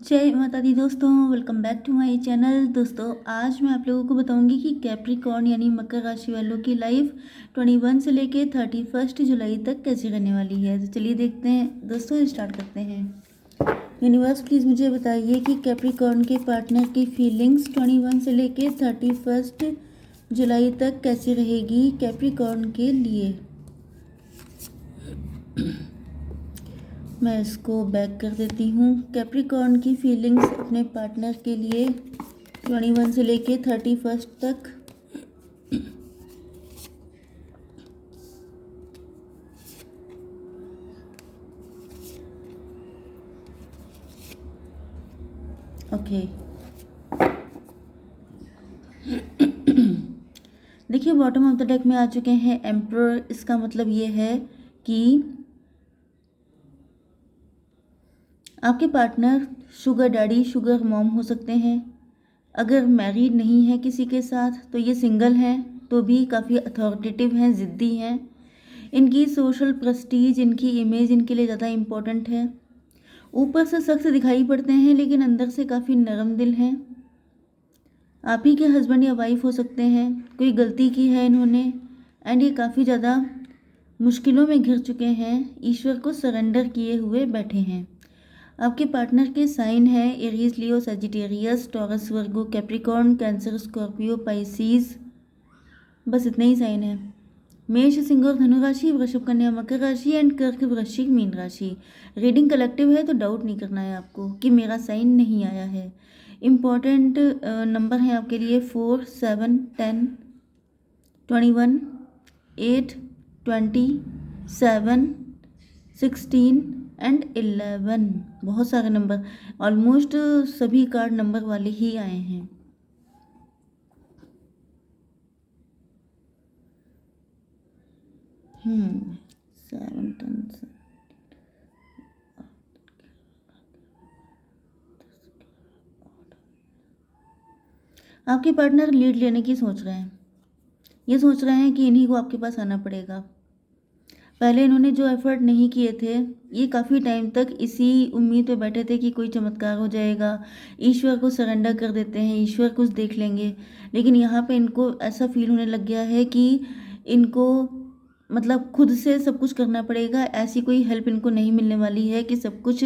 जय माता दी दोस्तों, welcome back to my channel. दोस्तों आज मैं आप लोगों को बताऊंगी कि कैप्रिकॉर्न यानी मकर राशि वालों की लाइफ 21 से लेके 31 जुलाई तक कैसी रहने वाली है। तो चलिए देखते हैं दोस्तों, स्टार्ट करते हैं। यूनिवर्स प्लीज़ मुझे बताइए कि कैप्रिकॉर्न के पार्टनर की फीलिंग्स 21 से लेके 31 जुलाई तक कैसी रहेगी कैप्रिकॉर्न के लिए। मैं इसको बैक कर देती हूँ। कैप्रिकॉर्न की फीलिंग्स अपने पार्टनर के लिए 21 से लेके 31 तक। ओके देखिए, बॉटम ऑफ द डेक में आ चुके हैं एम्परर। इसका मतलब ये है कि आपके partner sugar daddy sugar mom हो सकते हैं। अगर मैरिड नहीं है किसी के साथ तो ये सिंगल हैं तो भी काफ़ी अथॉरिटेटिव हैं, ज़िद्दी हैं। इनकी सोशल प्रेस्टीज, इनकी इमेज इनके लिए ज़्यादा इम्पोर्टेंट है। ऊपर से सख्त दिखाई पड़ते हैं लेकिन अंदर से काफ़ी नरम दिल हैं। आप ही के हस्बैंड या वाइफ हो सकते हैं। कोई गलती की है इन्होंने एंड ये काफ़ी ज़्यादा मुश्किलों में घिर चुके हैं। ईश्वर को सरेंडर किए हुए बैठे हैं। आपके पार्टनर के साइन है एरीज, लियो, सजिटेरियस, टॉरस, वर्गो, कैप्रिकॉर्न, कैंसर, स्कॉर्पियो, पाइसीज। बस इतने ही साइन है। मेष, सिंह और धनु राशि, वृषभ, कन्या, मकर राशि एंड कर्क, वृश्चिक, मीन राशि। रीडिंग कलेक्टिव है तो डाउट नहीं करना है आपको कि मेरा साइन नहीं आया है। इम्पॉर्टेंट नंबर है आपके लिए 4, 7, 10, 21, 8, 20, 7, 16 एंड 11। बहुत सारे नंबर, ऑलमोस्ट सभी कार्ड नंबर वाले ही आए हैं। सेवन, 10, आपके पार्टनर लीड लेने की सोच रहे हैं। ये सोच रहे हैं कि इन्हीं को आपके पास आना पड़ेगा। पहले इन्होंने जो एफर्ट नहीं किए थे, ये काफ़ी टाइम तक इसी उम्मीद पे बैठे थे कि कोई चमत्कार हो जाएगा, ईश्वर को सरेंडर कर देते हैं, ईश्वर कुछ देख लेंगे। लेकिन यहाँ पे इनको ऐसा फील होने लग गया है कि इनको मतलब खुद से सब कुछ करना पड़ेगा। ऐसी कोई हेल्प इनको नहीं मिलने वाली है कि सब कुछ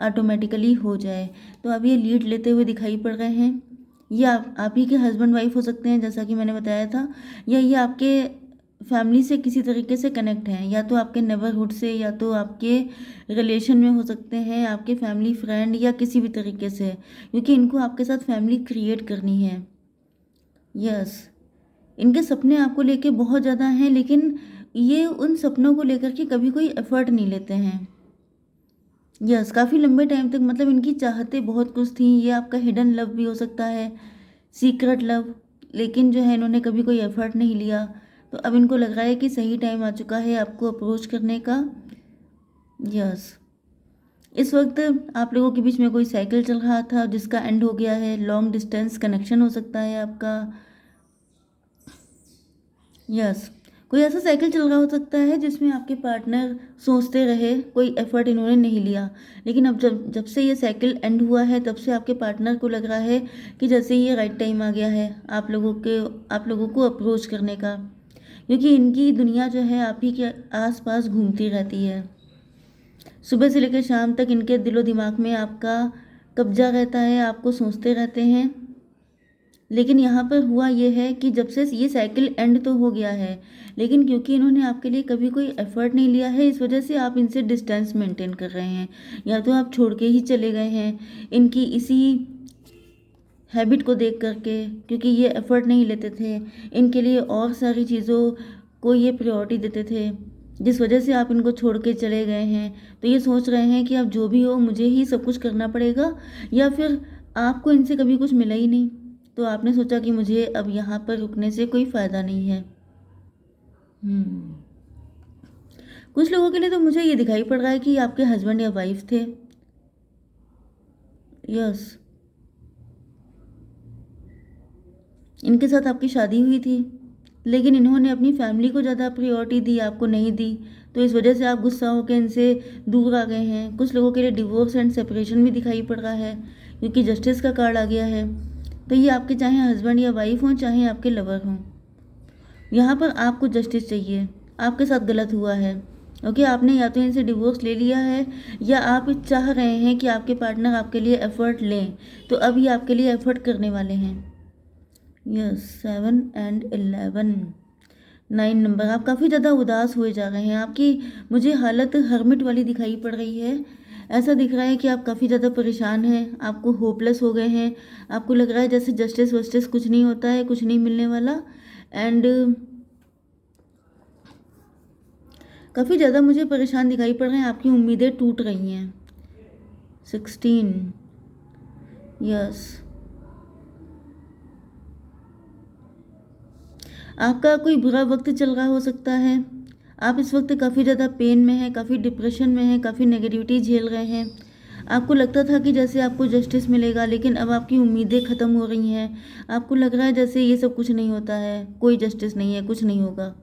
ऑटोमेटिकली हो जाए। तो अब ये लीड लेते हुए दिखाई पड़ रहे हैं। ये आप ही के हस्बैंड वाइफ हो सकते हैं, जैसा कि मैंने बताया था, या ये आपके फैमिली से किसी तरीके से कनेक्ट हैं, या तो आपके नेबरहुड से, या तो आपके रिलेशन में हो सकते हैं, आपके फैमिली फ्रेंड, या किसी भी तरीके से, क्योंकि इनको आपके साथ फैमिली क्रिएट करनी है। यस, इनके सपने आपको लेके बहुत ज़्यादा हैं, लेकिन ये उन सपनों को लेकर के कभी कोई एफर्ट नहीं लेते हैं। यस, काफ़ी लंबे टाइम तक मतलब इनकी चाहते बहुत कुछ थी। ये आपका हिडन लव भी हो सकता है, सीक्रेट लव, लेकिन जो है इन्होंने कभी कोई एफर्ट नहीं लिया। तो अब इनको लग रहा है कि सही टाइम आ चुका है आपको अप्रोच करने का। यस, इस वक्त आप लोगों के बीच में कोई साइकिल चल रहा था जिसका एंड हो गया है। लॉन्ग डिस्टेंस कनेक्शन हो सकता है आपका। यस, कोई ऐसा साइकिल चल रहा हो सकता है जिसमें आपके पार्टनर सोचते रहे, कोई एफर्ट इन्होंने नहीं लिया। लेकिन अब जब जब से ये साइकिल एंड हुआ है तब से आपके पार्टनर को लग रहा है कि जैसे ये राइट टाइम आ गया है आप लोगों को अप्रोच करने का, क्योंकि इनकी दुनिया जो है आप ही के आसपास घूमती रहती है। सुबह से लेकर शाम तक इनके दिलो दिमाग में आपका कब्जा रहता है, आपको सोचते रहते हैं। लेकिन यहाँ पर हुआ ये है कि जब से ये साइकिल एंड तो हो गया है, लेकिन क्योंकि इन्होंने आपके लिए कभी कोई एफर्ट नहीं लिया है, इस वजह से आप इनसे डिस्टेंस मेंटेन कर रहे हैं, या तो आप छोड़ के ही चले गए हैं इनकी इसी हैबिट को देख करके, क्योंकि ये एफर्ट नहीं लेते थे इनके लिए, और सारी चीज़ों को ये प्रायोरिटी देते थे, जिस वजह से आप इनको छोड़ के चले गए हैं। तो ये सोच रहे हैं कि अब जो भी हो मुझे ही सब कुछ करना पड़ेगा, या फिर आपको इनसे कभी कुछ मिला ही नहीं, तो आपने सोचा कि मुझे अब यहाँ पर रुकने से कोई फ़ायदा नहीं है। कुछ लोगों के लिए तो मुझे ये दिखाई पड़ रहा है कि आपके हस्बैंड या वाइफ थे। यस, इनके साथ आपकी शादी हुई थी, लेकिन इन्होंने अपनी फैमिली को ज़्यादा प्रायोरिटी दी, आपको नहीं दी। तो इस वजह से आप गुस्सा होकर इनसे दूर आ गए हैं। कुछ लोगों के लिए डिवोर्स एंड सेपरेशन भी दिखाई पड़ रहा है, क्योंकि जस्टिस का कार्ड आ गया है। तो ये आपके चाहे हस्बैंड या वाइफ हों, चाहे आपके लवर हों, यहाँ पर आपको जस्टिस चाहिए। आपके साथ गलत हुआ है, ओके। आपने या तो इनसे डिवोर्स ले लिया है, या आप चाह रहे हैं कि आपके पार्टनर आपके लिए एफर्ट लें, तो अब ये आपके लिए एफर्ट करने वाले हैं। Yes, 7 and 11, 9 number. आप काफ़ी ज़्यादा उदास हुए जा रहे हैं। आपकी मुझे हालत हर्मिट वाली दिखाई पड़ रही है। ऐसा दिख रहा है कि आप काफ़ी ज़्यादा परेशान हैं, आपको होपलेस हो गए हैं। आपको लग रहा है जैसे जस्टिस वस्टिस कुछ नहीं होता है, कुछ नहीं मिलने वाला। एंड काफ़ी ज़्यादा मुझे परेशान दिखाई पड़ रहे हैं, आपकी उम्मीदें टूट रही हैं। 16, यस। आपका कोई बुरा वक्त चल रहा हो सकता है। आप इस वक्त काफ़ी ज़्यादा पेन में हैं, काफ़ी डिप्रेशन में हैं, काफ़ी नेगेटिविटी झेल रहे हैं। आपको लगता था कि जैसे आपको जस्टिस मिलेगा, लेकिन अब आपकी उम्मीदें ख़त्म हो रही हैं। आपको लग रहा है जैसे ये सब कुछ नहीं होता है, कोई जस्टिस नहीं है, कुछ नहीं होगा।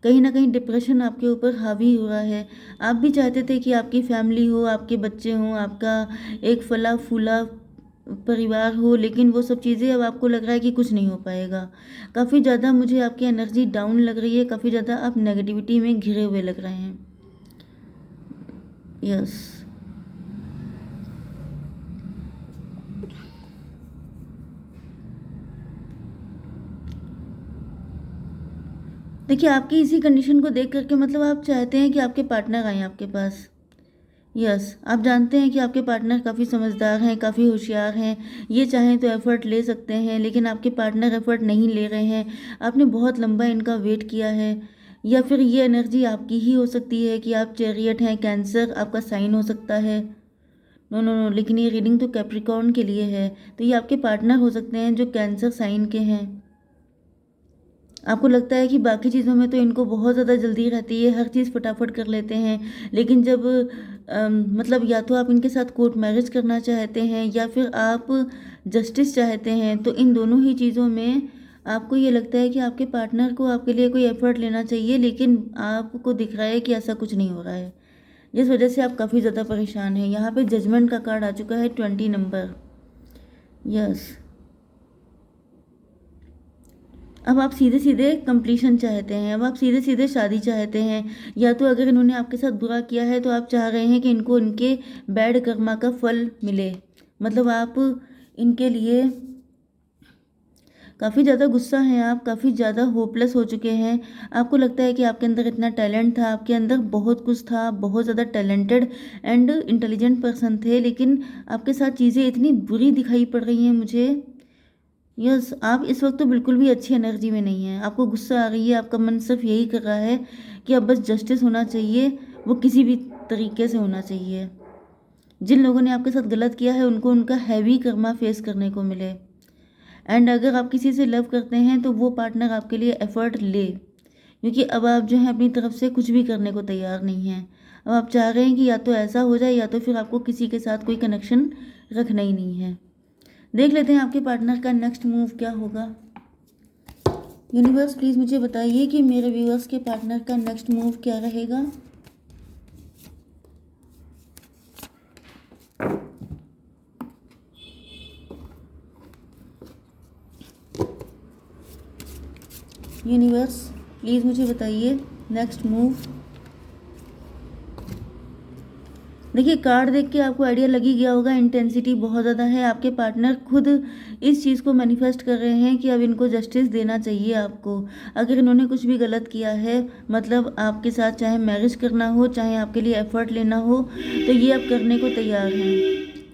कहीं ना कहीं डिप्रेशन आपके ऊपर हावी हो रहा है। आप भी चाहते थे कि आपकी फैमिली हो, आपके बच्चे हों, आपका एक फला फूला परिवार हो, लेकिन वो सब चीज़ें अब आपको लग रहा है कि कुछ नहीं हो पाएगा। काफ़ी ज़्यादा मुझे आपकी एनर्जी डाउन लग रही है, काफ़ी ज़्यादा आप नेगेटिविटी में घिरे हुए लग रहे हैं। यस, देखिए आपकी इसी कंडीशन को देख करके मतलब आप चाहते हैं कि आपके पार्टनर आए आपके पास। यस, आप जानते हैं कि आपके पार्टनर काफ़ी समझदार हैं, काफ़ी होशियार हैं। ये चाहें तो एफ़र्ट ले सकते हैं, लेकिन आपके पार्टनर एफ़र्ट नहीं ले रहे हैं। आपने बहुत लंबा इनका वेट किया है, या फिर ये एनर्जी आपकी ही हो सकती है कि आप चैरियट हैं, कैंसर आपका साइन हो सकता है। नो नो नो, लेकिन ये रीडिंग तो कैप्रिकॉर्न के लिए है, तो ये आपके पार्टनर हो सकते हैं जो कैंसर साइन के हैं। आपको लगता है कि बाकी चीज़ों में तो इनको बहुत ज़्यादा जल्दी रहती है, हर चीज़ फटाफट कर लेते हैं, लेकिन जब मतलब या तो आप इनके साथ कोर्ट मैरिज करना चाहते हैं, या फिर आप जस्टिस चाहते हैं, तो इन दोनों ही चीज़ों में आपको ये लगता है कि आपके पार्टनर को आपके लिए कोई एफर्ट लेना चाहिए, लेकिन आपको दिख रहा है कि ऐसा कुछ नहीं हो रहा है, जिस वजह से आप काफ़ी ज़्यादा परेशान हैं। यहाँ पे जजमेंट का कार्ड आ चुका है, 20 नंबर। यस, अब आप सीधे सीधे कंप्लीशन चाहते हैं, अब आप सीधे सीधे शादी चाहते हैं, या तो अगर इन्होंने आपके साथ बुरा किया है तो आप चाह रहे हैं कि इनको इनके बैड कर्मा का फल मिले। मतलब आप इनके लिए काफ़ी ज़्यादा गुस्सा हैं, आप काफ़ी ज़्यादा होपलेस हो चुके हैं। आपको लगता है कि आपके अंदर इतना टैलेंट था, आपके अंदर बहुत कुछ था, बहुत ज़्यादा टैलेंटेड एंड इंटेलिजेंट पर्सन थे, लेकिन आपके साथ चीज़ें इतनी बुरी दिखाई पड़ रही हैं मुझे। यस, आप इस वक्त तो बिल्कुल भी अच्छी एनर्जी में नहीं हैं। आपको गुस्सा आ रही है, आपका मन सिर्फ यही कर रहा है कि अब बस जस्टिस होना चाहिए, वो किसी भी तरीके से होना चाहिए। जिन लोगों ने आपके साथ गलत किया है उनको उनका हैवी कर्मा फेस करने को मिले। एंड अगर आप किसी से लव करते हैं तो वो पार्टनर आपके लिए एफर्ट ले, क्योंकि अब आप जो है अपनी तरफ से कुछ भी करने को तैयार नहीं हैं। अब आप चाह रहे हैं कि या तो ऐसा हो जाए, या तो फिर आपको किसी के साथ कोई कनेक्शन रखना ही नहीं है। देख लेते हैं आपके पार्टनर का नेक्स्ट मूव क्या होगा। यूनिवर्स प्लीज़ मुझे बताइए कि मेरे व्यूअर्स के पार्टनर का नेक्स्ट मूव क्या रहेगा। यूनिवर्स प्लीज़ मुझे बताइए नेक्स्ट मूव। देखिए कार्ड देख के आपको आइडिया लग ही गया होगा, इंटेंसिटी बहुत ज़्यादा है। आपके पार्टनर खुद इस चीज़ को मैनिफेस्ट कर रहे हैं कि अब इनको जस्टिस देना चाहिए आपको। अगर इन्होंने कुछ भी गलत किया है, मतलब आपके साथ चाहे मैरिज करना हो, चाहे आपके लिए एफर्ट लेना हो, तो ये अब करने को तैयार हैं।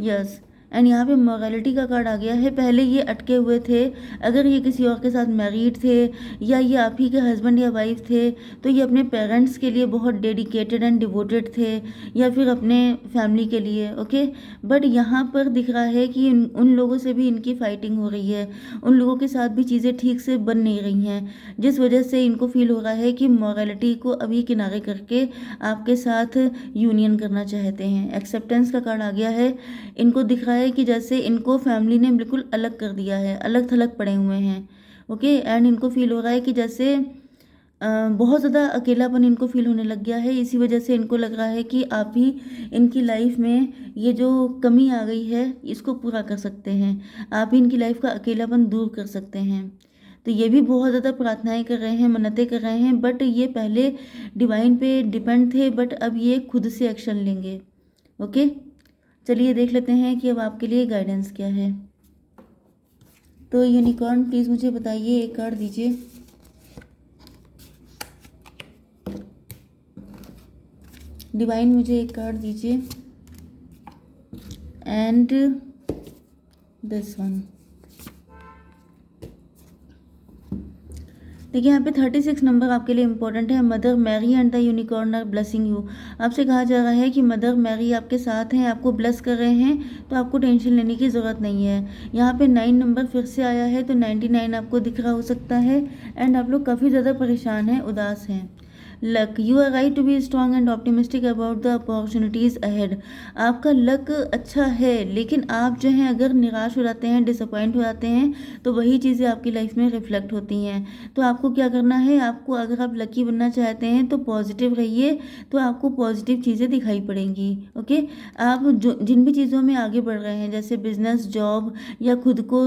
यस, एंड यहाँ पे मोरालिटी का कार्ड आ गया है। पहले ये अटके हुए थे, अगर ये किसी और के साथ मैरिड थे, या ये आप ही के हस्बैंड या वाइफ थे, तो ये अपने पेरेंट्स के लिए बहुत डेडिकेटेड एंड डिवोटेड थे, या फिर अपने फैमिली के लिए, ओके। बट यहाँ पर दिख रहा है कि उन लोगों से भी इनकी फाइटिंग हो रही है, उन लोगों के साथ भी चीज़ें ठीक से बन नहीं रही हैं, जिस वजह से इनको फील हो रहा है कि मोरालिटी को अभी किनारे करके आपके साथ यूनियन करना चाहते हैं। एक्सेप्टेंस का कार्ड आ गया है। इनको दिख रहा है कि जैसे इनको फैमिली ने बिल्कुल अलग कर दिया है, अलग थलग पड़े हुए हैं, ओके। एंड इनको फील हो रहा है कि जैसे बहुत ज़्यादा अकेलापन इनको फ़ील होने लग गया है। इसी वजह से इनको लग रहा है कि आप ही इनकी लाइफ में ये जो कमी आ गई है इसको पूरा कर सकते हैं। आप ही इनकी लाइफ का अकेलापन दूर कर सकते हैं। तो ये भी बहुत ज़्यादा प्रार्थनाएं कर रहे हैं, मन्नतें कर रहे हैं, बट ये पहले डिवाइन पे डिपेंड थे, बट अब ये खुद से एक्शन लेंगे। ओके, चलिए देख लेते हैं कि अब आपके लिए गाइडेंस क्या है। तो यूनिकॉर्न प्लीज़ मुझे बताइए, एक कार्ड दीजिए। डिवाइन मुझे एक कार्ड दीजिए एंड दिस वन। देखिए यहाँ पे 36 नंबर आपके लिए इंपॉर्टेंट है। Mother Mary and the unicorn are blessing you. आपसे कहा जा रहा है कि मदर मैरी आपके साथ हैं, आपको ब्लेस कर रहे हैं, तो आपको टेंशन लेने की ज़रूरत नहीं है। यहाँ पे 9 नंबर फिर से आया है, तो 99 आपको दिख रहा हो सकता है। एंड आप लोग काफ़ी ज़्यादा परेशान हैं, उदास हैं। Luck, you are right to be strong and optimistic about the opportunities ahead. आपका लक अच्छा है, लेकिन आप जो हैं अगर निराश हो जाते हैं, डिसअपॉइंट हो जाते हैं, तो वही चीज़ें आपकी लाइफ में रिफ्लेक्ट होती हैं। तो आपको क्या करना है, आपको अगर आप लकी बनना चाहते हैं तो पॉजिटिव रहिए, तो आपको पॉजिटिव चीज़ें दिखाई पड़ेंगी। ओके, आप जो जिन भी चीज़ों में आगे बढ़ रहे हैं, जैसे बिजनेस, जॉब या खुद को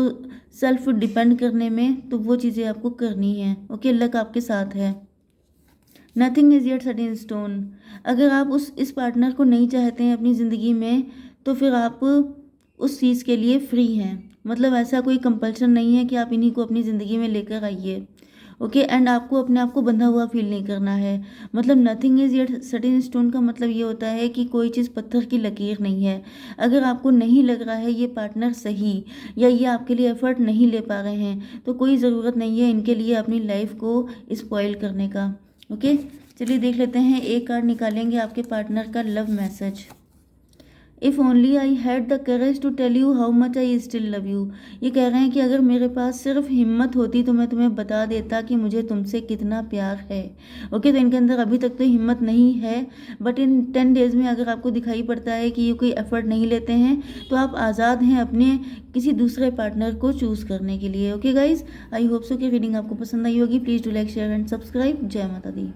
सेल्फ डिपेंड करने में, तो वो चीज़ें आपको करनी है। ओके, लक आपके साथ है। Nothing is yet set in stone. अगर आप इस पार्टनर को नहीं चाहते हैं अपनी ज़िंदगी में, तो फिर आप उस चीज़ के लिए फ्री हैं। मतलब ऐसा कोई कंपल्शन नहीं है कि आप इन्हीं को अपनी ज़िंदगी में लेकर आइए। ओके, एंड आपको अपने आप को बंधा हुआ फील नहीं करना है। मतलब nothing is yet set in stone का मतलब ये होता है कि कोई चीज़ पत्थर की लकीर नहीं है। अगर आपको नहीं लग रहा है ये पार्टनर सही, या ये आपके लिए एफर्ट नहीं ले पा रहे हैं, तो कोई ज़रूरत नहीं है इनके लिए अपनी लाइफ को स्पॉइल करने का। ओके, चलिए देख लेते हैं, एक कार्ड निकालेंगे आपके पार्टनर का love message. If only I had the courage to tell you how much I still love you. ये कह रहे हैं कि अगर मेरे पास सिर्फ हिम्मत होती तो मैं तुम्हें बता देता कि मुझे तुमसे कितना प्यार है। ओके, तो इनके अंदर अभी तक तो हिम्मत नहीं है, बट इन 10 डेज़ में अगर आपको दिखाई पड़ता है कि ये कोई एफर्ट नहीं लेते हैं, तो आप आज़ाद हैं अपने किसी दूसरे पार्टनर को चूज़ करने के लिए। Okay guys, I hope so कि रीडिंग आपको पसंद आई होगी। Please do like, share and subscribe. जय माता दी।